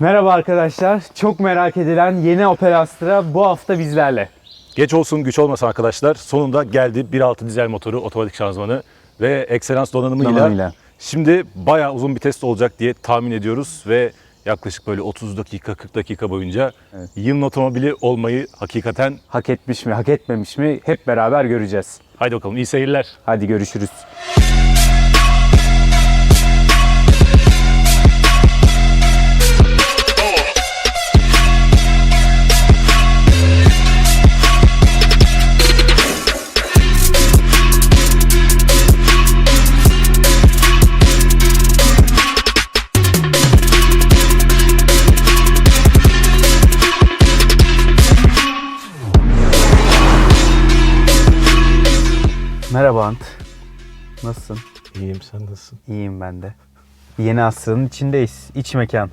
Merhaba arkadaşlar. Çok merak edilen yeni Opel Astra bu hafta bizlerle. Geç olsun güç olmasın arkadaşlar. Sonunda geldi 1.6 dizel motoru, otomatik şanzımanı ve Excellence donanımıyla. Şimdi bayağı uzun bir test olacak diye tahmin ediyoruz ve yaklaşık böyle 30 dakika 40 dakika boyunca yılın otomobili olmayı hakikaten Hak etmiş mi, hak etmemiş mi hep beraber göreceğiz. haydi bakalım iyi seyirler. Hadi görüşürüz. Merhaba Ant. Nasılsın? İyiyim, sen nasılsın? İyiyim ben de. Yeni Astra'nın içindeyiz. İç mekan.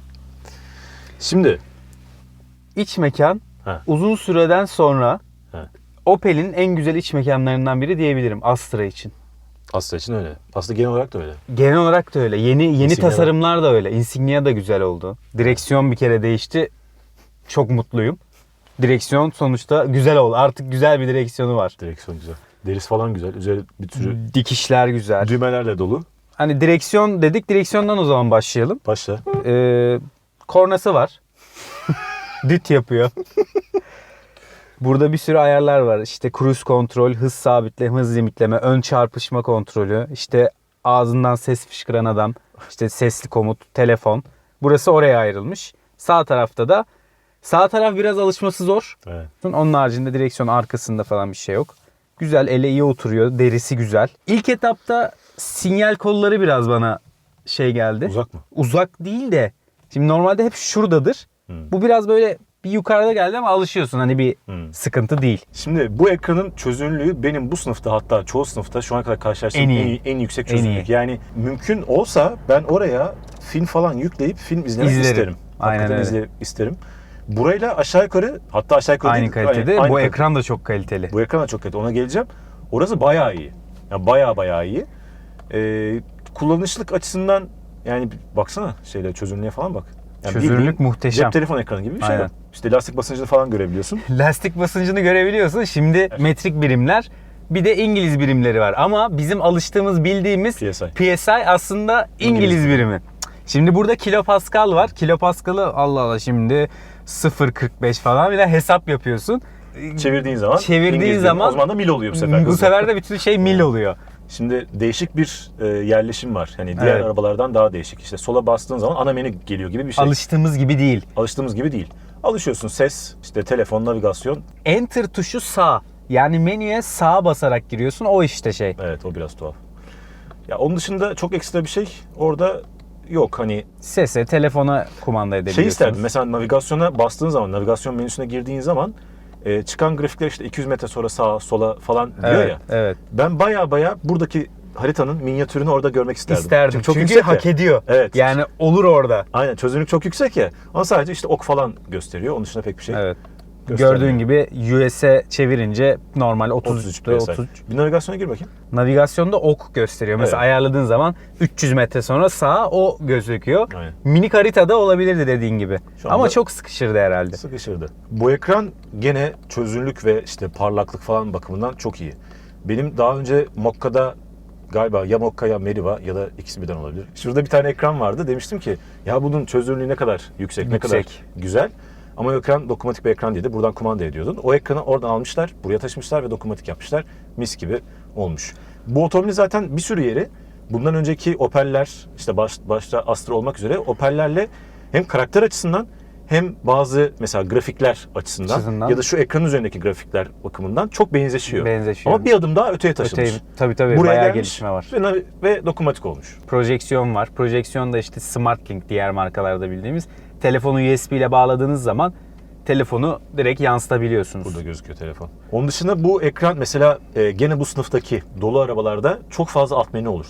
Şimdi İç mekan Ha. uzun süreden sonra Ha. Opel'in en güzel iç mekanlarından biri diyebilirim Astra için. Astra için öyle. Aslında genel olarak da öyle. Genel olarak da öyle. Yeni Insignia tasarımlar da öyle. Insignia da güzel oldu. Direksiyon bir kere değişti. Çok mutluyum. Direksiyon sonuçta güzel oldu. Artık güzel bir direksiyonu var. Direksiyon güzel. Derisi falan güzel. Üzeri bir sürü Dikişler güzel. düğmelerle dolu. Hani direksiyon dedik. Direksiyondan o zaman başlayalım. Başla. Kornası var. Düt yapıyor. Burada bir sürü ayarlar var. İşte cruise kontrol, hız sabitleme, hız limitleme, ön çarpışma kontrolü, işte ağzından ses fışkıran adam, işte sesli komut, telefon. Burası oraya ayrılmış. Sağ tarafta da sağ taraf biraz alışması zor. Evet. Onun haricinde direksiyon arkasında falan bir şey yok. Güzel, ele iyi oturuyor. Derisi güzel. İlk etapta sinyal kolları biraz bana şey geldi. Uzak mı? Uzak değil de. Şimdi normalde hep şuradadır. Bu biraz böyle bir yukarıda geldi ama alışıyorsun. Hani bir sıkıntı değil. Şimdi bu ekranın çözünürlüğü benim bu sınıfta, hatta çoğu sınıfta şu ana kadar karşılaştığım en yüksek çözünürlük. Yani mümkün olsa ben oraya film falan yükleyip film izlemek isterim. Aynen Hakikaten öyle. isterim. Burayla aşağı yukarı, hatta aşağı yukarı Aynı değil, kalitede. aynı Bu kalite. ekran da çok kaliteli. Bu ekran da çok kaliteli. Ona geleceğim. Orası bayağı iyi. Yani bayağı iyi. Kullanışlık açısından yani baksana çözünürlüğe falan bak. Yani Çözünürlük bildiğin muhteşem. cep telefon ekranı gibi bir şey Aynen. var. İşte lastik basıncını falan görebiliyorsun. Lastik basıncını görebiliyorsun. Şimdi metrik birimler, bir de İngiliz birimleri var. Ama bizim alıştığımız, bildiğimiz PSI. PSI aslında İngiliz birimi. Şimdi burada kilopascal var. Kilopascal'ı Allah Allah şimdi 0.45 falan bile hesap yapıyorsun. Çevirdiğin zaman İngiliz zaman o zaman da mil oluyor bu sefer. Bu sefer de bütün şey mil oluyor. Şimdi değişik bir yerleşim var. Hani diğer Evet. arabalardan daha değişik. İşte sola bastığın zaman ana menü geliyor gibi bir şey. Alıştığımız gibi değil. Alıştığımız gibi değil. Alışıyorsun, ses, işte telefon, navigasyon. Enter tuşu sağ. Yani menüye sağa basarak giriyorsun. O işte şey. Evet, o biraz tuhaf. Ya onun dışında çok ekstra bir şey orada yok. Hani Sese, telefona kumanda edebiliyorsunuz. şey isterdim. Mesela navigasyona bastığın zaman, navigasyon menüsüne girdiğin zaman çıkan grafikler işte 200 metre sonra sağa, sola falan diyor Evet, ya. evet. Ben baya buradaki haritanın minyatürünü orada görmek isterdim. İsterdim. Çok Çünkü yüksek hak ya. ediyor. Evet. Yani olur orada. Aynen, çözünürlük çok yüksek ya. Ama sadece işte ok falan gösteriyor. Onun dışında pek bir şey Evet. göstermiyor. Gördüğün gibi US'e çevirince normal 33 PSI. 33. Bir navigasyona gir bakayım. Navigasyonda ok gösteriyor. Mesela Evet. ayarladığın zaman 300 metre sonra sağa o gözüküyor. Aynen. Minik haritada olabilirdi dediğin gibi. Şu anda Ama çok sıkışırdı herhalde. sıkışırdı. Bu ekran gene çözünürlük ve işte parlaklık falan bakımından çok iyi. Benim daha önce Mokka'da galiba ya Mokka ya Meriva ya da ikisi birden olabilir. Şurada bir tane ekran vardı. Demiştim ki ya bunun çözünürlüğü ne kadar yüksek, ne kadar güzel. Ama o ekran dokunmatik bir ekran değildi. Buradan kumanda ediyordun. O ekranı oradan almışlar, buraya taşımışlar ve dokunmatik yapmışlar. Mis gibi olmuş. Bu otomobil zaten bir sürü yeri bundan önceki Opel'ler, işte başta Astra olmak üzere Opel'lerle hem karakter açısından hem bazı mesela grafikler açısından ya da şu ekranın üzerindeki grafikler bakımından çok benzeşiyor. Ama bir adım daha öteye taşınmış. Tabii Buraya bayağı gelmiş gelişme var. ve dokunmatik olmuş. Projeksiyon var. Projeksiyon da işte SmartLink diğer markalarda bildiğimiz. Telefonu USB ile bağladığınız zaman telefonu direkt yansıtabiliyorsunuz. Burada gözüküyor telefon. Onun dışında bu ekran mesela gene bu sınıftaki dolu arabalarda çok fazla alt menü olur.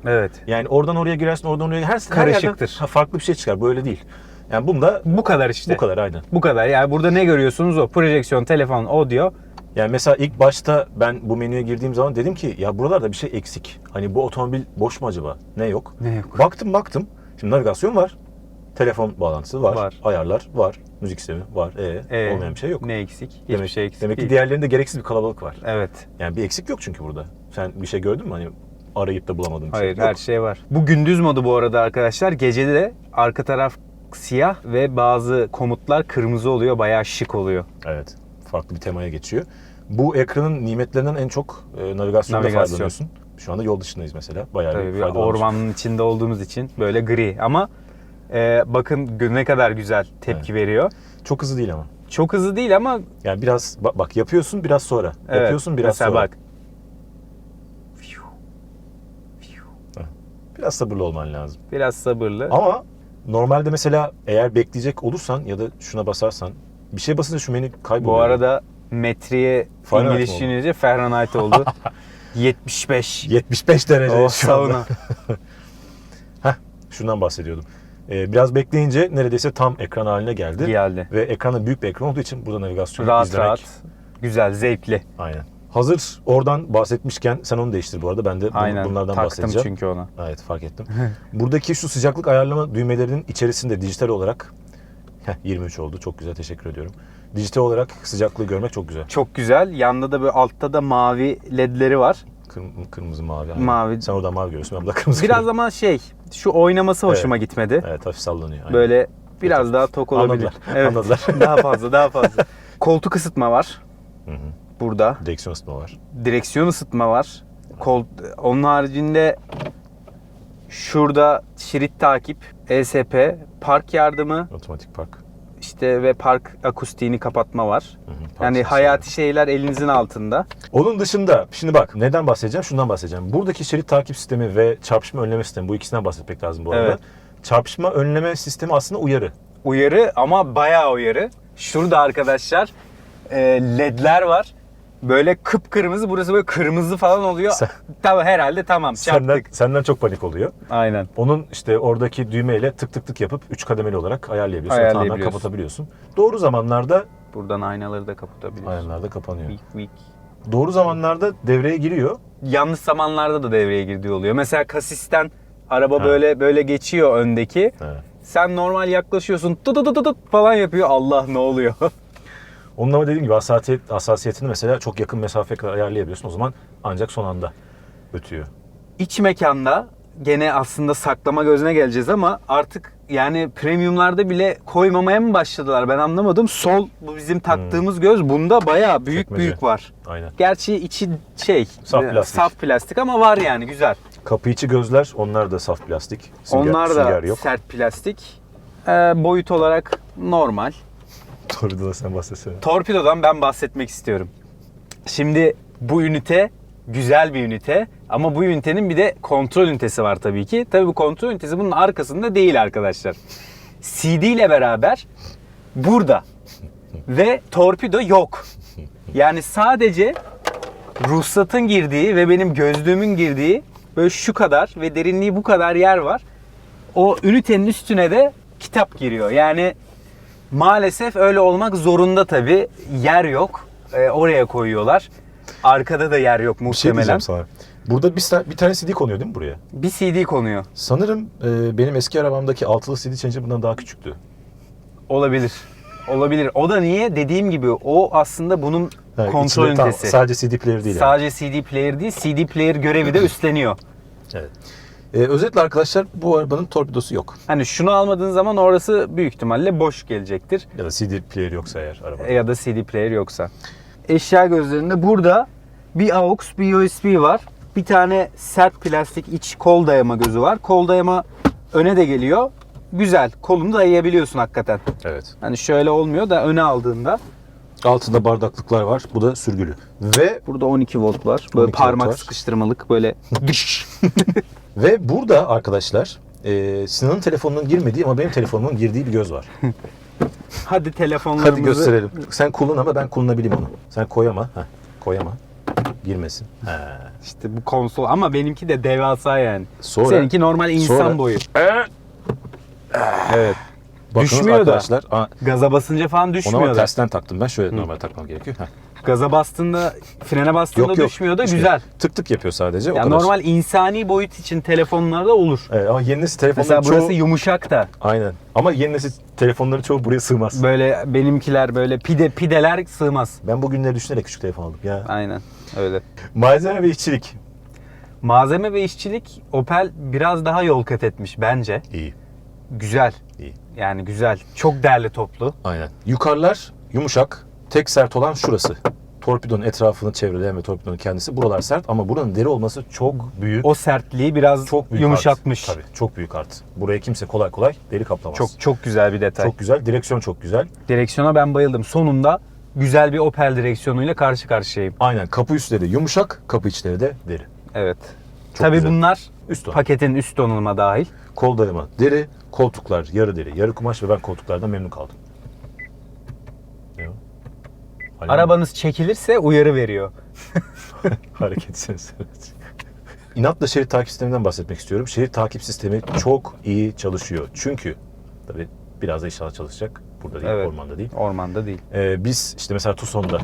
Evet. Yani oradan oraya girersin, oradan oraya her Karışıktır. yerden farklı bir şey çıkar. Böyle değil. Yani bunda Bu kadar işte. bu kadar aynen. Bu kadar. Yani burada ne görüyorsunuz o. Projeksiyon, telefon, audio. Yani mesela ilk başta ben bu menüye girdiğim zaman dedim ki ya buralarda bir şey eksik. Hani bu otomobil boş mu acaba? Ne yok? Ne yok? Baktım. Şimdi navigasyon var. Telefon bağlantısı var. Var. Ayarlar var. Müzik sistemi var. Olmayan bir şey yok. Ne eksik? Hiçbir şey eksik Demek ki değil. diğerlerinde gereksiz bir kalabalık var. Evet. Yani bir eksik yok çünkü burada. Sen bir şey gördün mü? Hani arayıp da bulamadığın bir Hayır, şey yok. her şey var. Bu gündüz modu bu arada arkadaşlar. Gecede de arka taraf siyah ve bazı komutlar kırmızı oluyor. Bayağı şık oluyor. Evet. Farklı bir temaya geçiyor. Bu ekranın nimetlerinden en çok navigasyonda Navigasyon. faydalanıyorsun. Şu anda yol dışındayız mesela. Bayağı Tabii bir bir faydalanıyorsun. ormanın içinde olduğumuz için böyle gri ama bakın ne kadar güzel tepki veriyor. Çok hızlı değil ama. Çok hızlı değil ama Yani biraz bak yapıyorsun biraz sonra. evet, Yapıyorsun biraz mesela sonra. bak. Biraz sabırlı olman lazım. Biraz sabırlı. Ama normalde mesela eğer bekleyecek olursan ya da şuna basarsan bir şey basınca şu menü kayboluyor. Bu arada metreye Fahrenheit İngiliz mi oldu? düşününce Fahrenheit oldu. 75. 75 derece Oh, şu anda. sauna. Şundan bahsediyordum. Biraz bekleyince neredeyse tam ekran haline geldi. Geldi. Ve ekranda büyük bir ekran olduğu için burada navigasyonu Rahat izlemek. rahat. Güzel, zevkli. Aynen. Hazır oradan bahsetmişken sen onu değiştir bu arada. Ben de Aynen. bunlardan Taktım bahsedeceğim. çünkü ona. Evet fark ettim. Buradaki şu sıcaklık ayarlama düğmelerinin içerisinde dijital olarak 23 oldu. Çok güzel, teşekkür ediyorum. Dijital olarak sıcaklığı görmek çok güzel. Çok güzel. Yanında da böyle altta da mavi ledleri var. Kırmızı mavi. Aynen. Mavi. Sen oradan mavi görüyorsun. Ben burada kırmızı Biraz görüyorum. ama şu oynaması hoşuma gitmedi. Evet hafif sallanıyor. Aynen. Böyle biraz daha tok olabilir. Anladılar. Evet. Anladılar. Daha fazla. Koltuk ısıtma var. Hı hı. Burada. Direksiyon ısıtma var. Direksiyon ısıtma var. Onun haricinde şurada şerit takip, ESP, park yardımı, Otomatik park. işte ve park akustiğini kapatma var. Hı hı, park Yani sensörü. hayati şeyler elinizin altında. Onun dışında şimdi bak neden bahsedeceğim? Şundan bahsedeceğim. Buradaki şerit takip sistemi ve çarpışma önleme sistemi, bu ikisinden bahsetmek lazım bu arada. Evet. Çarpışma önleme sistemi aslında uyarı. Uyarı ama bayağı uyarı. Şurada arkadaşlar ledler var. Böyle kıpkırmızı, burası böyle kırmızı falan oluyor. Tamam, herhalde tamam, çarptık. Senden çok panik oluyor. Aynen. Onun işte oradaki düğmeyle tık tık tık yapıp 3 kademeli olarak ayarlayabiliyorsun. Tamamen Ayarlayabiliyorsun. kapatabiliyorsun. Doğru zamanlarda Buradan aynaları da kapatabiliyorsun. ayarlarda kapanıyor. Vik vik. Doğru zamanlarda devreye giriyor. Yanlış zamanlarda da devreye girdiği oluyor. Mesela kasisten araba Ha. böyle geçiyor öndeki. Evet. Sen normal yaklaşıyorsun, tut tut tut tut falan yapıyor. Allah, ne oluyor? Onun ama dediğim gibi hassasiyetini mesela çok yakın mesafeye kadar ayarlayabiliyorsun. O zaman ancak son anda ötüyor. İç mekanda gene aslında saklama gözüne geleceğiz ama artık yani premiumlarda bile koymamaya mı başladılar? Ben anlamadım. Sol, bu bizim taktığımız göz, bunda bayağı Çekmece. büyük var. Aynen. Gerçi içi Saf plastik. ama var yani, güzel. Kapı içi gözler, onlar da saf plastik. Onlar da sünger yok. sert plastik. Boyut olarak normal. Torpido'da sen bahsetsene. Torpidodan ben bahsetmek istiyorum. Şimdi bu ünite güzel bir ünite ama bu ünitenin bir de kontrol ünitesi var tabii ki. Tabii bu kontrol ünitesi bunun arkasında değil arkadaşlar. CD ile beraber burada ve torpido yok. Yani sadece ruhsatın girdiği ve benim gözlüğümün girdiği böyle şu kadar ve derinliği bu kadar yer var. O ünitenin üstüne de kitap giriyor. Yani maalesef öyle olmak zorunda tabii. Yer yok. Oraya koyuyorlar. Arkada da yer yok Bir şey muhtemelen. diyeceğim sana. Burada bir tane CD konuyor değil mi buraya? Bir CD konuyor. Sanırım benim eski arabamdaki altılı CD changer bundan daha küçüktü. Olabilir. Olabilir. O da niye? Dediğim gibi o aslında bunun Ha, kontrol içinde tam ünitesi. sadece CD player değil yani. Sadece CD player değil, CD player görevi de üstleniyor. Evet. Özetle arkadaşlar bu arabanın torpidosu yok. Hani şunu almadığın zaman orası büyük ihtimalle boş gelecektir. Ya da CD player yoksa eğer arabada. Ya da CD player yoksa. Eşya gözlerinde burada bir AUX, bir USB var. Bir tane sert plastik iç kol dayama gözü var. Kol dayama öne de geliyor. Güzel. Kolunu dayayabiliyorsun hakikaten. Evet. Hani şöyle olmuyor da öne aldığında. Altında bardaklıklar var. Bu da sürgülü. Ve Burada 12 volt var. Böyle 12 parmak volt var. sıkıştırmalık böyle. burada arkadaşlar Sinan'ın telefonunun girmediği ama benim telefonumun girdiği bir göz var. Hadi telefonlarımızı. Hadi gösterelim. Sen kullan ama ben kullanabileyim onu. Sen koyama. Koyama. Girmesin. İşte bu konsol ama benimki de devasa yani. Sonra- Seninki normal insan sonra- boyu. Evet. Bakınız Düşmüyor da. arkadaşlar. Gaza basınca falan Ona düşmüyor ama da. tersten taktım ben. Şöyle normal takmam gerekiyor. Gaza bastığında, frene bastığında Yok, yok. düşmüyor da Düşmüyor. güzel. Tık tık yapıyor sadece. o Yani kadar. normal insani boyut için telefonlarda olur. Evet, ama yeni nesil telefonların Mesela çoğu... burası yumuşak da. Aynen. Ama yeni nesil telefonların çoğu buraya sığmaz. Böyle benimkiler böyle pideler sığmaz. Ben bugünleri düşünerek küçük telefon aldım ya. Aynen öyle. Malzeme ve işçilik. Malzeme ve işçilik Opel biraz daha yol kat etmiş bence. İyi. Güzel. İyi. Yani güzel. Çok derli toplu. Aynen. Yukarılar yumuşak. Tek sert olan şurası. Torpidonun etrafını çevreleyen ve torpidonun kendisi. Buralar sert ama buranın deri olması çok büyük. O sertliği biraz çok büyük yumuşatmış. Art. Tabii çok büyük art. Buraya kimse kolay kolay deri kaplamaz. Çok güzel bir detay. Çok güzel. Direksiyon çok güzel. Direksiyona ben bayıldım. Sonunda güzel bir Opel direksiyonuyla karşı karşıyayım. Aynen. Kapı üstleri yumuşak, kapı içleri de deri. Evet. Çok Tabii güzel. bunlar Üst donanım. paketin üst donanıma dahil. Kol dayama deri, koltuklar yarı deri, yarı kumaş ve ben koltuklardan memnun kaldım. Ne o? Arabanız çekilirse uyarı veriyor. Hareket sensörü. İnatla şerit takip sisteminden bahsetmek istiyorum. Şerit takip sistemi çok iyi çalışıyor. Çünkü tabii biraz da inşallah çalışacak. Burada değil, Evet. ormanda değil. Ormanda değil. Biz işte mesela Tucson'da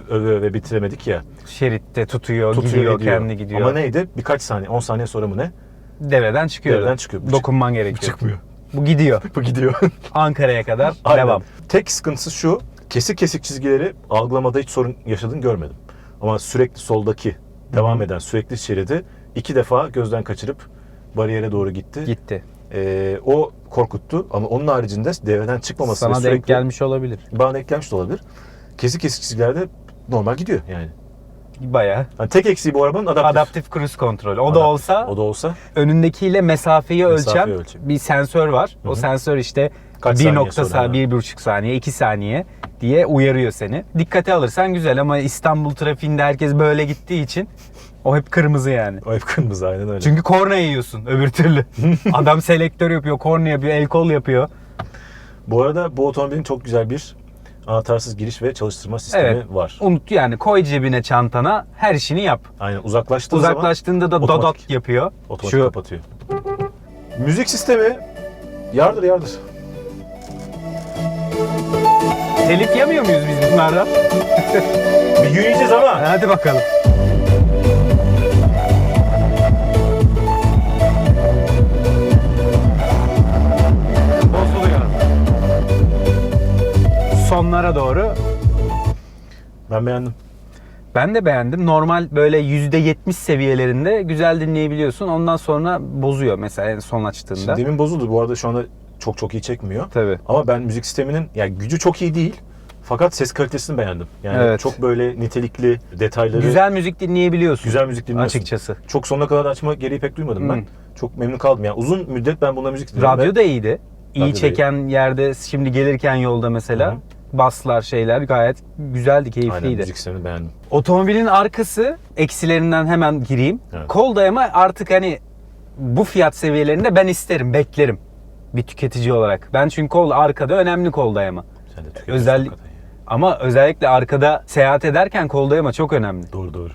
öve bitiremedik ya. Şeritte tutuyor, Tutuyor, gidiyor, ediyor. kendi gidiyor. Ama neydi? Birkaç saniye, 10 saniye sonra mı ne? Devreden çıkıyor. Devreden çıkıyor. Bu Dokunman gerekiyor. çıkmıyor. Bu gidiyor. Bu gidiyor. Ankara'ya kadar Aynen. devam. Tek sıkıntısı şu, kesik kesik çizgileri algılamada hiç sorun yaşadığını görmedim. Ama sürekli soldaki devam eden sürekli şeridi 2 defa gözden kaçırıp bariyere doğru gitti. Gitti. O korkuttu ama onun haricinde devreden çıkmaması Sana ve sürekli denk gelmiş olabilir. bana denk gelmiş de olabilir. Kesik kesik çizgilerde normal gidiyor yani. Bayağı. Yani tek eksiği bu arabanın adaptif. Adaptif cruise kontrol. O da olsa O da olsa önündekiyle mesafeyi ölçen ölçüyor. bir sensör var. O sensör işte Kaç 1 saniye nokta sonra, 1,5 saniye, 2 saniye diye uyarıyor seni. Dikkate alırsan güzel ama İstanbul trafiğinde herkes böyle gittiği için o hep kırmızı yani. o hep kırmızı aynen öyle. Çünkü korna yiyorsun öbür türlü. Adam selektör yapıyor, korna yapıyor, el kol yapıyor. Bu arada bu otomobilin çok güzel bir anahtarsız giriş ve çalıştırma sistemi Evet. var. Unut yani koy cebine çantana her işini yap. Aynen Uzaklaştığında da otomatik. dodot yapıyor. otomatik kapatıyor. Müzik sistemi yardır. Telif yemiyor muyuz biz bunlardan? Bir gün yiyeceğiz ama. Hadi bakalım. Bozuluyor. Sonlara doğru Ben beğendim. ben de beğendim. Normal böyle %70 seviyelerinde güzel dinleyebiliyorsun. Ondan sonra bozuyor mesela en son açtığında. Şimdi demin bozuldu. Bu arada şu anda çok iyi çekmiyor. Tabii. Ama ben müzik sisteminin yani gücü çok iyi değil. Fakat ses kalitesini beğendim. Yani Evet. çok böyle nitelikli detayları. Güzel müzik dinleyebiliyorsun. Güzel müzik dinliyorsun. Açıkçası. Çok sonuna kadar açma gereği pek duymadım ben. Çok memnun kaldım. Yani uzun müddet ben buna müzik dinledim. Radyo da iyiydi. İyi Radyo da çeken yerde şimdi gelirken yolda mesela Hı hı. baslar şeyler gayet güzeldi, Aynen keyifliydi. müzik sistemini beğendim. Otomobilin arkası eksilerinden hemen gireyim. Evet. Kol dayama artık hani bu fiyat seviyelerinde ben isterim, beklerim bir tüketici olarak. Ben çünkü kol arkada önemli kol dayama. Sen de tüketiyorsun Özellik hakikaten ya. ama özellikle arkada seyahat ederken kol dayama çok önemli. Doğru.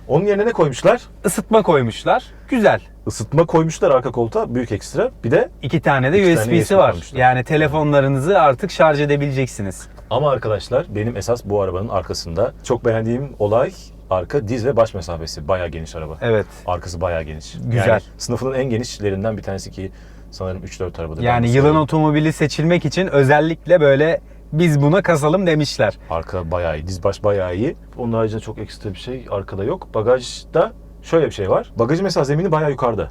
Onun yerine ne koymuşlar? Isıtma koymuşlar. Güzel. Isıtma koymuşlar arka koltuğa. Büyük ekstra. Bir de 2 tane de İki tane USB'si USB var. koymuşlar. Yani telefonlarınızı artık şarj edebileceksiniz. ama arkadaşlar benim esas bu arabanın arkasında çok beğendiğim olay arka diz ve baş mesafesi. Bayağı geniş araba. Evet. Arkası bayağı geniş. Güzel. Yani sınıfının en genişlerinden bir tanesi ki sanırım 3-4 arabada. Yani ben yılın sayıyorum. otomobili seçilmek için özellikle böyle biz buna kasalım demişler. Arka bayağı iyi. Diz baş bayağı iyi. Onun haricinde çok ekstra bir şey arkada yok. Bagajda şöyle bir şey var. Bagajın mesela zemini bayağı yukarıda.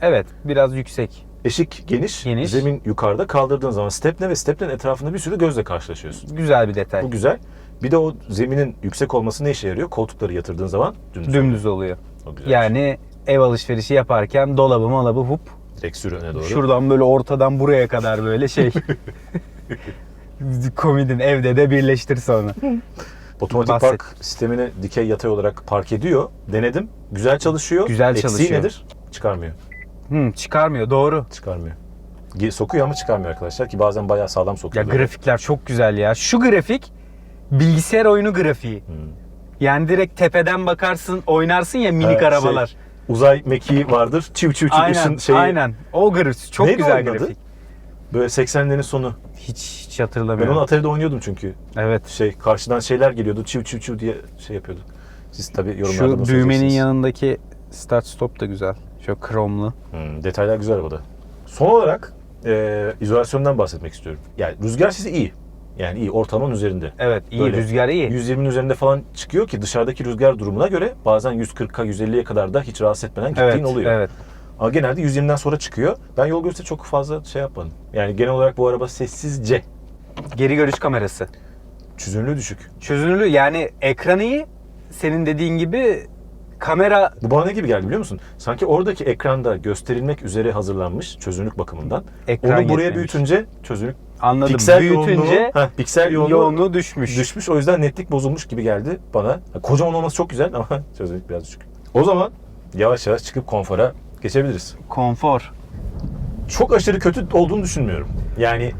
Evet, biraz yüksek. Eşik geniş, Geniş. zemin yukarıda. Kaldırdığın zaman stepne ve stepnenin etrafında bir sürü gözle karşılaşıyorsun. Güzel bir detay. Bu güzel. Bir de o zeminin yüksek olması ne işe yarıyor? Koltukları yatırdığın zaman Dümdüz oluyor. O güzel. Yani ev alışverişi yaparken dolabı malabı hup. Direkt sürü öne doğru. Şuradan böyle ortadan buraya kadar böyle şey. Komodin evde de birleştir sonra. Otomatik Bahset. park sistemini dikey yatay olarak park ediyor. Denedim. Güzel çalışıyor. Güzel Eksiği çalışıyor. nedir? Çıkarmıyor. Çıkarmıyor, doğru. Çıkarmıyor. Sokuyor ama çıkarmıyor arkadaşlar ki bazen bayağı sağlam Ya sokuyor. grafikler çok güzel ya. Şu grafik bilgisayar oyunu grafiği. Yani direkt tepeden bakarsın, oynarsın ya minik Ha, arabalar. Uzay mekiği vardır. Çiv çiv çiv ışın Aynen, şeyi. aynen. O grafik çok Neydi güzel onun adı? grafik. Böyle 80'lerin sonu. Hiç Ben hatırlamıyorum. onu Atari'de oynuyordum çünkü. Evet. Karşıdan şeyler geliyordu. Çiv çiv çiv diye şey yapıyordu. Siz tabii yorumlarda Şu nasıl düğmenin söyleyeceksiniz? yanındaki start stop da güzel. Şöyle kromlu. Detaylar güzel arabada. Son olarak izolasyondan bahsetmek istiyorum. Yani rüzgar sesi iyi. Yani iyi, ortalamanın üzerinde. Evet, iyi. Böyle Rüzgar iyi. 120'nin üzerinde falan çıkıyor ki dışarıdaki rüzgar durumuna göre bazen 140'a 150'ye kadar da hiç rahatsız etmeden gittiğin Evet, oluyor. evet. Ama genelde 120'den sonra çıkıyor. Ben yol görüşte çok fazla şey yapmadım. Yani genel olarak bu araba sessizce. Geri görüş kamerası. Çözünürlüğü düşük. Çözünürlüğü, yani ekran iyi. Senin dediğin gibi kamera Bu bana ne gibi geldi biliyor musun? Sanki oradaki ekranda gösterilmek üzere hazırlanmış çözünürlük bakımından. ekran Onu buraya yetmemiş. büyütünce çözünürlük Anladım. piksel Büyütünce piksel yoğunluğu düşmüş. düşmüş. O yüzden netlik bozulmuş gibi geldi bana. Kocaman olması çok güzel ama çözünürlük biraz düşük. O zaman yavaş yavaş çıkıp konfora geçebiliriz. Konfor. Çok aşırı kötü olduğunu düşünmüyorum. Yani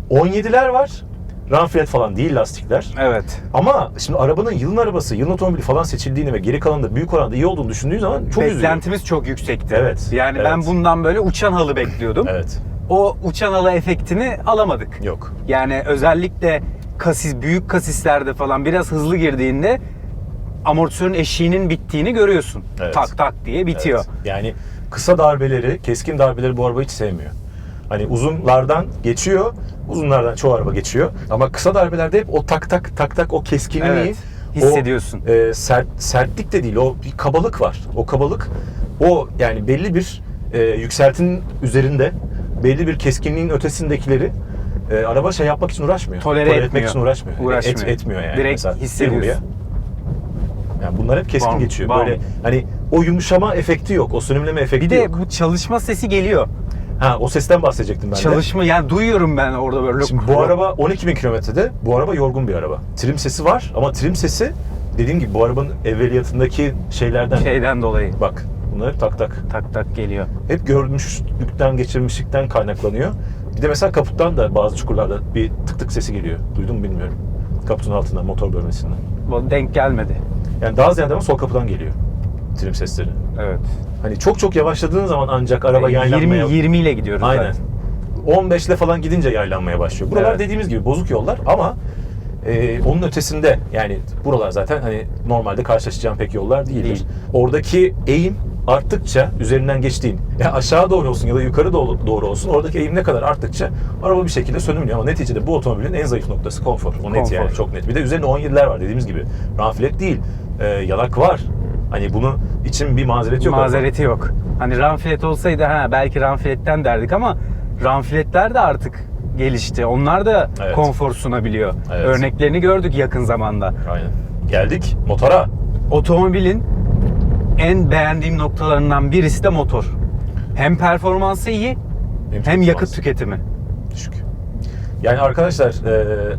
17'ler var. Run flat falan değil lastikler. Evet. Ama şimdi arabanın yılın arabası, yılın otomobili falan seçildiğini ve geri kalanında büyük oranda iyi olduğunu düşündüğün zaman çok üzülüyorum. Beklentimiz çok yüksekti. Evet, Yani evet. ben bundan böyle uçan halı bekliyordum. Evet. O uçan halı efektini alamadık. Yok. Yani özellikle büyük kasislerde falan biraz hızlı girdiğinde amortisörün eşiğinin bittiğini görüyorsun. Evet. Tak tak diye bitiyor. Evet. Yani kısa darbeleri, keskin darbeleri bu araba hiç sevmiyor. Hani uzunlardan geçiyor, uzunlardan çoğu araba geçiyor. Ama kısa darbelerde hep o tak tak tak tak o keskinliği, Evet, hissediyorsun. O sertlik de değil, o bir kabalık var. O kabalık, o yani belli bir yükseltinin üzerinde, belli bir keskinliğin ötesindekileri araba şey yapmak için uğraşmıyor. Tolere etmiyor. etmek için uğraşmıyor. Uğraşmıyor. Etmiyor yani. Direkt Mesela hissediyorsun. buraya. Yani bunlar hep keskin Bam, geçiyor. bam. Böyle hani o yumuşama efekti yok, o sönümleme efekti Bir de yok. bu çalışma sesi geliyor. Ha, o sesten bahsedecektim ben de. Çalışma, yani duyuyorum ben orada böyle. Şimdi bu araba 12.000 kilometrede, bu araba yorgun bir araba. Trim sesi var ama trim sesi dediğim gibi bu arabanın evveliyatındaki şeyden dolayı Bak bunlar hep tak tak. tak tak geliyor. Hep görmüşlükten, geçirmişlikten kaynaklanıyor. Bir de mesela kaputtan da bazı çukurlarda bir tık tık sesi geliyor. Duydun mu bilmiyorum. Kaputun altından, motor bölmesinden. Bu denk gelmedi. Yani daha ziyade ama sol kapıdan geliyor trim sesleri. Evet. Hani çok yavaşladığın zaman ancak araba yaylanmaya... 20 ile gidiyoruz Aynen. zaten. 15 ile falan gidince yaylanmaya başlıyor. Buralar Evet. dediğimiz gibi bozuk yollar ama onun ötesinde yani buralar zaten hani normalde karşılaşacağın pek yollar değildir. Değil. Oradaki eğim arttıkça üzerinden geçtiğin ya aşağı doğru olsun ya da yukarı doğru olsun oradaki eğim ne kadar arttıkça araba bir şekilde sönümlüyor ama neticede bu otomobilin en zayıf noktası konfor. O net Konfor. yani çok net. Bir de üzerinde 17'ler var dediğimiz gibi. Run flat değil. Yalak var. Hani bunu için bir mazereti yok. Mazereti yok. Hani run flat olsaydı belki run flat'ten derdik ama run flat'ler de artık gelişti. Onlar da Evet. konfor sunabiliyor. Evet. Örneklerini gördük yakın zamanda. Aynen. Geldik motora. Otomobilin en beğendiğim noktalarından birisi de motor. Hem performansı iyi hem yakıt tüketimi. Düşük. Yani arkadaşlar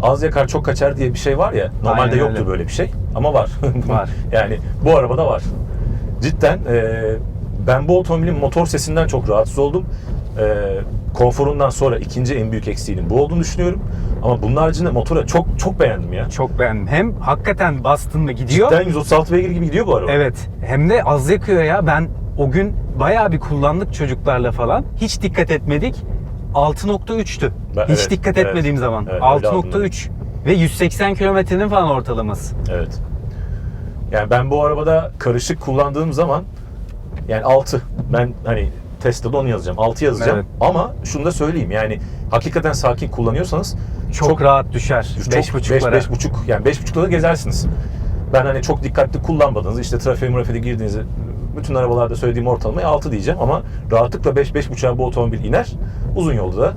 az yakar çok kaçar diye bir şey var ya. Normalde Aynen yoktur öyle. böyle bir şey ama var. Var. Yani bu arabada var. Cidden ben bu otomobilin motor sesinden çok rahatsız oldum. Konforundan sonra ikinci en büyük eksiğinin bu olduğunu düşünüyorum. Ama bunun haricinde motora çok beğendim ya. Çok beğendim. Hem hakikaten bastığında gidiyor. Cidden 136 beygir gibi gidiyor bu araba. Evet. Hem de az yakıyor ya. Ben o gün bayağı bir kullandık çocuklarla falan. Hiç dikkat etmedik. 6.3'tü. Hiç Evet, dikkat evet. etmediğim zaman. Evet, öyle 6.3 ve 180 kilometrenin falan ortalaması. Evet. Yani ben bu arabada karışık kullandığım zaman yani 6. Ben hani Tesla'da onu yazacağım. 6 yazacağım. Evet. Ama şunu da söyleyeyim yani hakikaten sakin kullanıyorsanız Çok rahat düşer. 5.5'lara. 5.5 yani 5.5'da da gezersiniz. Ben hani çok dikkatli kullanmadığınız işte trafiğe girdiğinizde bütün arabalarda söylediğim ortalamaya 6 diyeceğim ama rahatlıkla 5-5.5'a bu otomobil iner. Uzun yolda da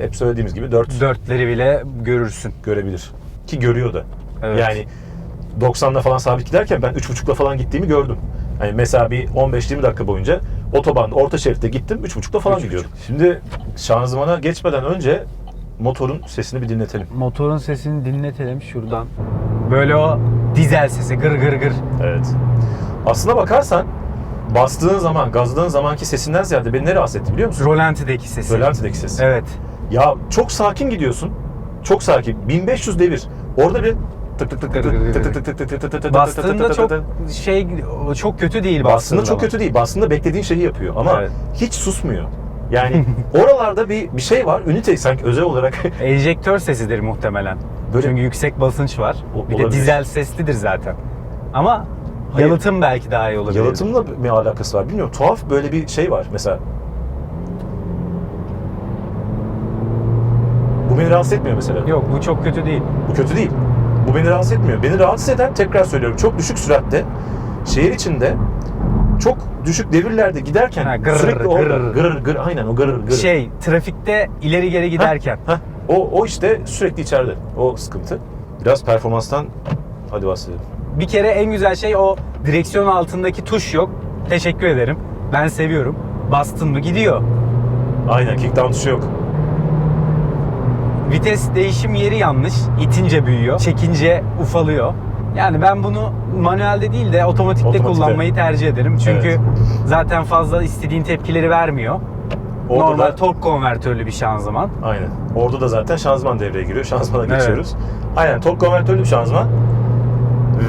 hep söylediğimiz gibi 4 4'leri bile görürsün. görebilir. Ki görüyor da. Evet. Yani 90'la falan sabit giderken ben 3.5'la falan gittiğimi gördüm. Hani mesela bir 15-20 dakika boyunca otobanda orta şeritte gittim 3.5'la falan 3.5. gidiyorum. Şimdi şanzımana geçmeden önce motorun sesini bir dinletelim. Motorun sesini dinletelim şuradan. Böyle o dizel sesi gır gır gır. Evet. Aslına bakarsan bastığın zaman, gazladığın zamanki sesinden ziyade beni ne rahatsız etti biliyor musun? Rolantideki sesi. Rölantideki ses. Evet. Ya çok sakin gidiyorsun. Çok sakin. 1500 devir. Orada bir tık tık tık tık tık tık tık tık tık tık tık tık tık Bastığında tık çok tık. çok kötü değil Bastığında çok zaman. kötü değil. Bastığında beklediğin şeyi yapıyor ama Evet. hiç susmuyor. Yani oralarda bir şey var. Ünite sanki özel olarak. Enjektör sesidir muhtemelen. Böyle- Çünkü yüksek basınç var. Bir de Olabilir. dizel seslidir zaten. Ama Hayır. yalıtım belki daha iyi olabilir. Yalıtımla bir alakası var. Bilmiyorum. Tuhaf böyle bir şey var. Mesela bu beni rahatsız etmiyor mesela. Yok, bu çok kötü değil. Bu kötü değil. Bu beni rahatsız etmiyor. Beni rahatsız eden, tekrar söylüyorum, çok düşük süratte şehir içinde çok düşük devirlerde giderken Ha, gırr, sürekli orada gırr. gırır gırır, aynen o gırır gırır. Trafikte ileri geri giderken. Heh, o işte sürekli içeride. O sıkıntı. Biraz performanstan hadi bahsedelim. Bir kere en güzel şey o direksiyon altındaki tuş yok. Teşekkür ederim. Ben seviyorum. Bastın mı gidiyor. Aynen, kickdown tuşu yok. Vites değişim yeri yanlış. İtince büyüyor. Çekince ufalıyor. Yani ben bunu manuelde değil de otomatikte kullanmayı tercih ederim. Çünkü Evet. zaten fazla istediğin tepkileri vermiyor. Orada Normal da, tork konvertörlü bir şanzıman. aynen. Orada da zaten şanzıman devreye giriyor. Şanzımana Evet. geçiyoruz. Aynen, tork konvertörlü bir şanzıman.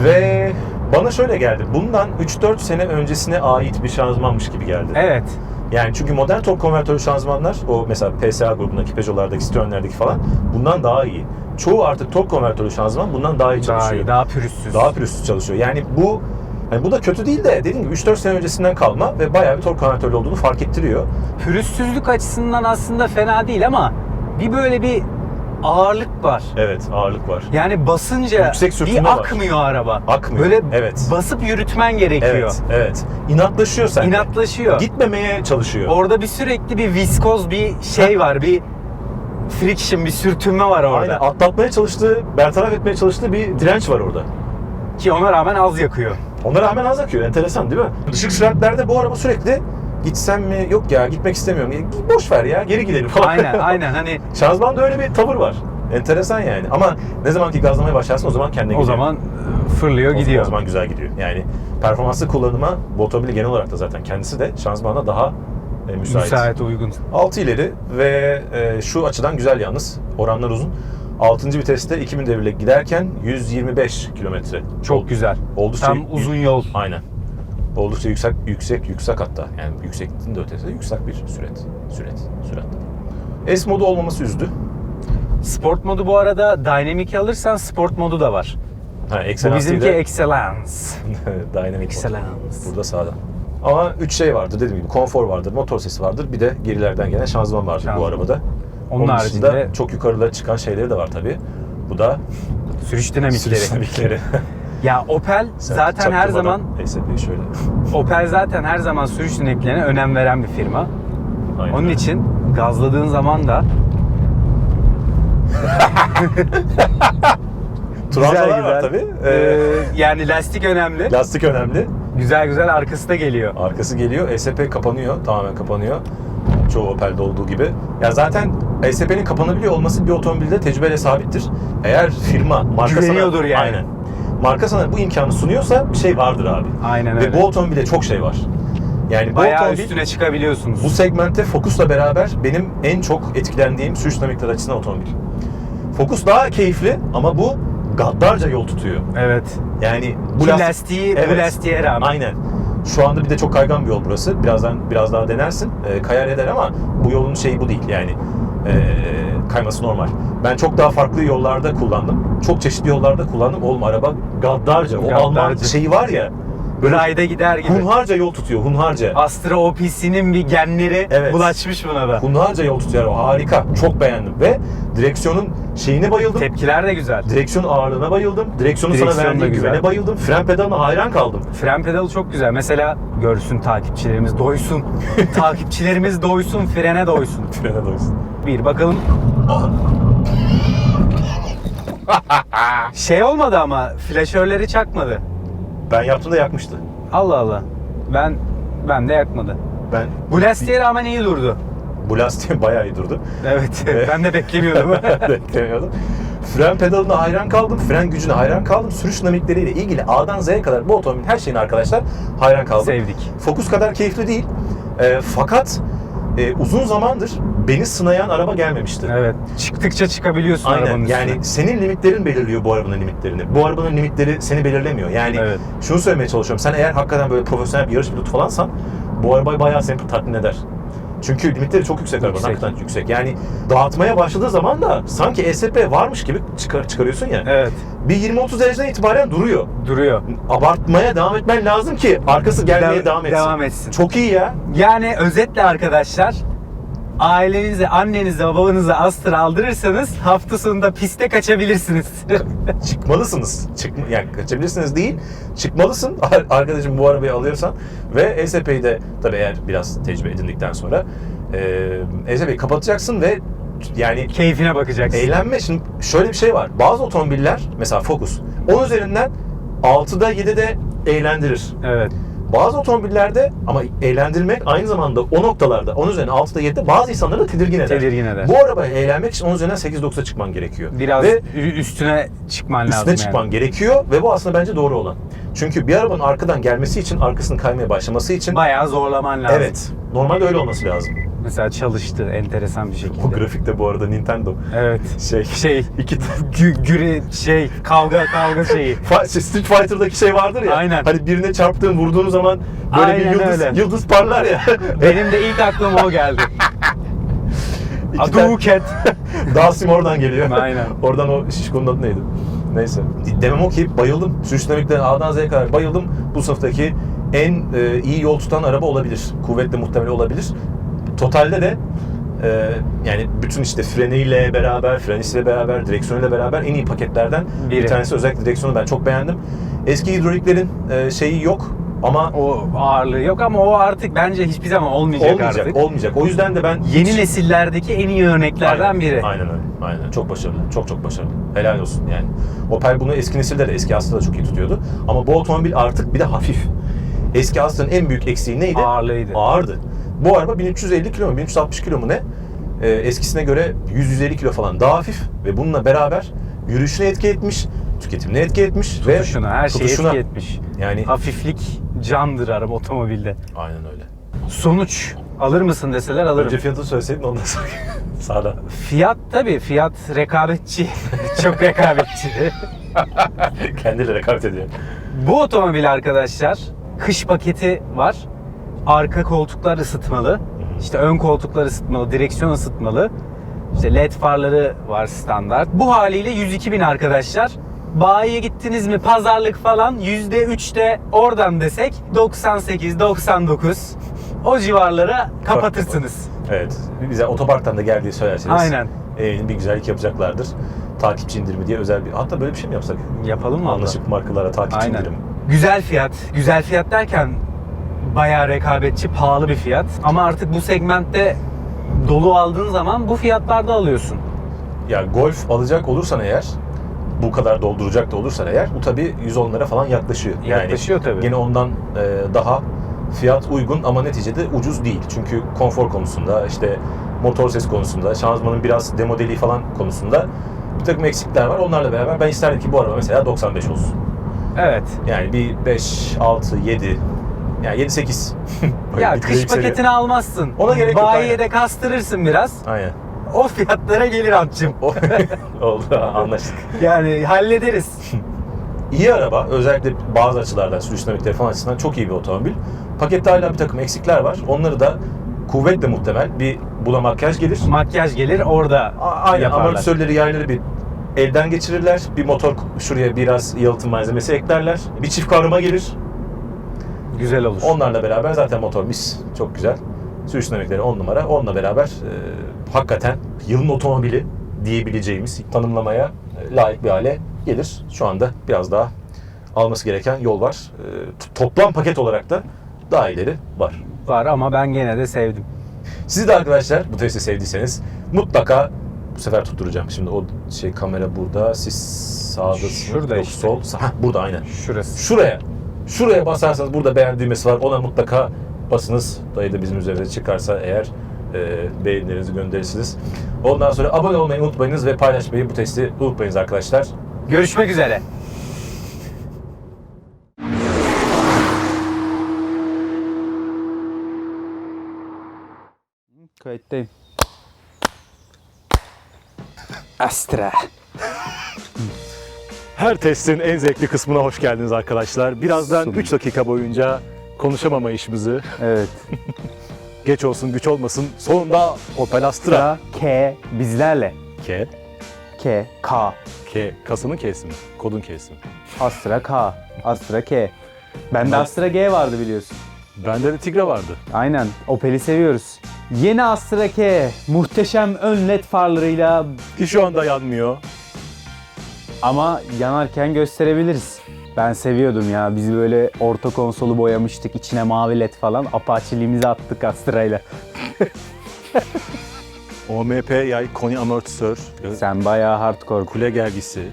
Ve bana şöyle geldi. Bundan 3-4 sene öncesine ait bir şanzımanmış gibi geldi. Evet. Yani çünkü modern tork konvertörlü şanzımanlar, o mesela PSA grubundaki, Peugeot'lardaki, Citroen'lerdeki falan, bundan daha iyi. Çoğu artık tork konvertörlü şanzıman bundan daha iyi çalışıyor. Daha pürüzsüz. Daha pürüzsüz çalışıyor. Yani bu da kötü değil de, dediğim gibi 3-4 sene öncesinden kalma ve bayağı bir tork konvertörlü olduğunu fark ettiriyor. Pürüzsüzlük açısından aslında fena değil ama bir ağırlık var. Evet, ağırlık var. Yani basınca Yüksek sürtünme bir var. akmıyor araba. Akmıyor. Böyle Evet. basıp yürütmen gerekiyor. Evet, evet. İnatlaşıyor sende. İnatlaşıyor. Gitmemeye çalışıyor. Orada sürekli bir viskoz bir şey var. Bir friction, bir sürtünme var orada. Aynen, atlatmaya çalıştığı, bertaraf etmeye çalıştığı bir direnç var orada. Ki ona rağmen az yakıyor. Ona rağmen az akıyor. Enteresan değil mi? Düşük süratlerde bu araba sürekli gitsem mi? Yok ya, gitmek istemiyorum. Boş ver ya, geri gidelim falan. Aynen hani Şanzımanda öyle bir tavır var. Enteresan yani. Ama ne zaman ki gazlamaya başlarsın o zaman kendine o gidiyor. zaman fırlıyor gidiyor. O zaman güzel gidiyor. Yani performanslı kullanıma bu otomobili genel olarak da zaten kendisi de şanzımana daha müsait. Uygun. 6 ileri ve şu açıdan güzel yalnız. Oranlar uzun. 6. viteste 2000 devirle giderken 125 kilometre. Çok güzel. Oldukça Tam uzun yol. Aynen. Oldukça yüksek hatta. Yani yüksekliğin de ötesinde yüksek bir sürat. S modu olmaması üzdü. Sport modu bu arada Dynamic alırsan sport modu da var. Ha, Bu bizimki de Excellence. Dynamic mod. Excellence. Burada sağda. Ama 3 şey vardır dediğim gibi. Konfor vardır, motor sesi vardır. Bir de gerilerden gelen şanzıman vardır bu Şanzıman. arabada. Onun dışında haricinde çok yukarılara çıkan şeyleri de var tabii. Bu da sürüş dinamikleri. sürüş dinamikleri. Ya Opel zaten her zaman ESP'yi şöyle. Opel zaten her zaman sürüş dinamiklerine önem veren bir firma. Aynen Onun öyle. için gazladığın zaman da Turanzalar var tabii. Yani lastik önemli. Lastik önemli. Güzel arkası da geliyor. Arkası geliyor. ESP kapanıyor. Tamamen kapanıyor. Çoğu Opel'de olduğu gibi. Ya zaten ESP'nin kapanabiliyor olması bir otomobilde tecrübeyle sabittir. Eğer firma, marka Güveniyordur sana, yani. Aynen. Marka sana bu imkanı sunuyorsa bir şey vardır abi. Aynen Ve öyle. bu otomobilde çok şey var. Yani bu Bayağı otomobil, üstüne çıkabiliyorsunuz. bu segmentte Focus'la beraber benim en çok etkilendiğim sürüş dinamikleri açısından otomobil. Focus daha keyifli ama bu gaddarca yol tutuyor. Evet. Yani Bu lastik- lastiğe Evet. rağmen. Aynen. Şu anda bir de çok kaygan bir yol burası. Biraz daha denersin. Kayar eder ama bu yolun şeyi bu değil. Yani kayması normal. Ben çok daha farklı yollarda kullandım. Çok çeşitli yollarda kullandım. Oğlum araba gaddarca. O Alman şeyi var ya. Böyle Rayda gider gibi. hunharca yol tutuyor. Hunharca. Astra OPC'nin bir genleri Evet. bulaşmış buna da. Hunharca yol tutuyor. O harika. Çok beğendim. Ve direksiyonun şeyine bayıldım. Tepkiler de güzel. Direksiyon ağırlığına bayıldım. Direksiyonun sana Direksiyon da verdiği güzel. güvene bayıldım. Fren pedalına hayran kaldım. Fren pedalı çok güzel. Mesela görsün takipçilerimiz doysun. Takipçilerimiz doysun, frene doysun. Frene doysun. Bir bakalım. Aha. Şey olmadı ama flaşörleri çakmadı. Ben yaptığımda yakmıştı. Allah Allah. Ben de yakmadı. Ben Bu lastiğe rağmen iyi durdu. bu lastiğim bayağı iyi durdu. Evet. Ben de beklemiyordum. Beklemiyordum. Fren pedalına hayran kaldım. Fren gücüne hayran kaldım. Sürüş dinamikleriyle ilgili A'dan Z'ye kadar bu otomobilin her şeyine arkadaşlar hayran kaldım. Sevdik. Focus kadar keyifli değil. Fakat uzun zamandır beni sınayan araba gelmemişti. Evet. Çıktıkça çıkabiliyorsun Aynen. arabanın üstüne. Yani senin limitlerin belirliyor bu arabanın limitlerini. Bu arabanın limitleri seni belirlemiyor. Yani Evet. şunu söylemeye çalışıyorum. Sen eğer hakikaten böyle profesyonel bir yarış pilotu falansan bu arabayı bayağı seni tatmin eder. Çünkü limitleri çok yüksek arabanın, Yüksek. hakikaten yüksek. Yani dağıtmaya başladığı zaman da sanki ESP varmış gibi çıkarıyorsun ya. Evet. Bir 20-30 dereceden itibaren duruyor. Duruyor. Abartmaya devam etmen lazım ki arkası gelmeye devam etsin. Devam etsin. Çok iyi ya. Yani özetle arkadaşlar, ailenize, annenize, babanıza Astra aldırırsanız hafta sonunda piste kaçabilirsiniz. Çıkmalısınız. Yani kaçabilirsiniz değil, çıkmalısın. Arkadaşım bu arabayı alıyorsan ve ESP'yi de tabii eğer biraz tecrübe edindikten sonra ESP'yi kapatacaksın ve yani Keyfine bakacaksın. eğlenme. Şimdi şöyle bir şey var. Bazı otomobiller mesela Focus 10 üzerinden 6'da 7'de eğlendirir. Evet. Bazı otomobillerde ama eğlendirmek aynı zamanda o noktalarda 10 üzerinden 6'da 7'de bazı insanları da tedirgin eder. Tedirgin eder. Bu arabaya eğlenmek için 10 üzerinden 8-9'a çıkman gerekiyor. Biraz ve üstüne çıkman lazım üstüne çıkman gerekiyor ve bu aslında bence doğru olan. Çünkü bir arabanın arkadan gelmesi için, arkasının kaymaya başlaması için bayağı zorlaman lazım. evet, normalde öyle olması lazım. Mesela çalıştı enteresan bir şekilde. O grafikte bu arada Nintendo Evet. şey iki kavga şeyi. Street Fighter'daki şey vardır ya. Aynen. Hani birine çarptığın, vurduğun zaman böyle Aynen bir öyle. yıldız parlar ya. Benim de ilk aklıma o geldi. Hadouken. Dalsim oradan geliyor. Aynen. Oradan o şişkonun adı neydi? Neyse. Demem o ki bayıldım. Sürüş dinamiklerine A'dan Z'ye kadar bayıldım. Bu sınıftaki en iyi yol tutan araba olabilir. Kuvvetle muhtemel olabilir. Totalde de yani bütün işte freniyle beraber, frenisiyle beraber, direksiyonuyla beraber en iyi paketlerden Biri. bir tanesi. Özellikle direksiyonu ben çok beğendim. Eski hidroliklerin şeyi yok ama O ağırlığı yok ama o artık bence hiçbir zaman olmayacak artık. olmayacak. O yüzden de ben Yeni nesillerdeki en iyi örneklerden biri. Aynen öyle. Aynen. Çok başarılı. Çok başarılı. Helal olsun yani. Opel bunu eski nesilde de, eski Astra da çok iyi tutuyordu. Ama bu otomobil artık bir de hafif. Eski Astra'nın en büyük eksiği neydi? Ağırlığıydı. Ağırdı. Bu araba 1350 kilo mu, 1360 kilo mu ne? Eskisine göre 100-150 kilo falan daha hafif ve bununla beraber yürüyüşüne etki etmiş, tüketimine etki etmiş Tutuşuna, ve her şeye tutuşuna. etki etmiş. Yani Hafiflik candır araba otomobilde. aynen öyle. Sonuç alır mısın deseler alırım. Önce fiyatını söyleseydin ondan sonra sağda. Fiyat tabii, fiyat rekabetçi. Çok rekabetçi. Kendiyle rekabet ediyor. Bu otomobil arkadaşlar, kış paketi var. Arka koltuklar ısıtmalı. İşte ön koltuklar ısıtmalı, direksiyon ısıtmalı. İşte LED farları var standart. Bu haliyle 102.000 arkadaşlar. Bayiye gittiniz mi pazarlık falan %3'te oradan desek 98-99 o civarlara kapatırsınız. Evet. Bize otoparktan da geldiği söylerseniz. Aynen. Bir güzellik yapacaklardır. Takipçi indirimi diye özel bir... Hatta böyle bir şey mi yapsak? Yapalım mı? Anlaşıp markalara takipçi Aynen. indirimi. Güzel fiyat. Güzel fiyat derken bayağı rekabetçi, pahalı bir fiyat. Ama artık bu segmentte dolu aldığın zaman bu fiyatlarda alıyorsun. Ya Golf alacak olursan eğer, bu kadar dolduracak da olursan eğer, bu tabii 110'lara falan yaklaşıyor. Yaklaşıyor tabii. Yine ondan daha fiyat uygun ama neticede ucuz değil. Çünkü konfor konusunda, işte motor ses konusunda, şanzımanın biraz demodeli falan konusunda bir takım eksikler var. Onlarla beraber ben isterdim ki bu araba mesela 95 olsun. Evet. Yani bir 5, 6, 7, yani 7, 8. Ya kış paketini almazsın. Ona gerek yok, Bayiye aynen. de kastırırsın biraz. Aynen. O fiyatlara gelir amcım. Oldu, anlaştık. Yani hallederiz. İyi araba, özellikle bazı açılardan, sürüş dinamikleri falan açısından çok iyi bir otomobil. Pakette hala bir takım eksikler var. Onları da kuvvetle muhtemel bir buna makyaj gelir. Makyaj gelir orada Aynen, yaparlar. amortisörleri, yayları bir elden geçirirler. Bir motor şuraya biraz yalıtım malzemesi eklerler. Bir çift kavrama gelir. Güzel olur. Onlarla beraber zaten motor mis, çok güzel. Sürüş dinamikleri 10 numara. Onunla beraber hakikaten yılın otomobili diyebileceğimiz tanımlamaya layık bir hale gelir. Şu anda biraz daha alması gereken yol var. Toplam paket olarak da daha ileri var. Var ama ben gene de sevdim. Siz de arkadaşlar bu testi sevdiyseniz mutlaka, bu sefer tutturacağım. Şimdi o kamera burada, siz sağdasınız. Şurada Yok, işte. sol. Burada aynen. Şurası. Şuraya basarsanız burada beğen düğmesi var. Ona mutlaka basınız. Dayı da bizim üzerimize çıkarsa eğer beğenilerinizi gönderirsiniz. Ondan sonra abone olmayı unutmayınız ve paylaşmayı, bu testi unutmayınız arkadaşlar. Görüşmek üzere. Kayıttayım. Astra. Her testin en zevkli kısmına hoş geldiniz arkadaşlar. Birazdan Sonunda. 3 dakika boyunca konuşamamayışımızı, Evet. Geç olsun güç olmasın. Sonunda Opel Astra. Astra K bizlerle. K. K. K. Kasının K'si mi? Kodun K'si mi? Astra K. Astra K. Bende Astra G vardı biliyorsun. Bende de Tigra vardı. Aynen. Opel'i seviyoruz. Yeni Astra K. Muhteşem ön led farlarıyla Ki şu anda yanmıyor. ama yanarken gösterebiliriz. Ben seviyordum ya. Biz böyle orta konsolu boyamıştık. İçine mavi led falan. Apache'liğimizi attık Astra'yla. OMP yay, koni amortisör, Sen bayağı hardcore. kule gergisi.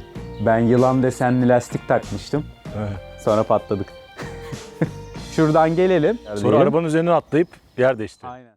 Ben yılan desenli lastik takmıştım. Evet. Sonra patladık. Şuradan gelelim. Sonra arabanın üzerine atlayıp yer değiştirdi. Aynen.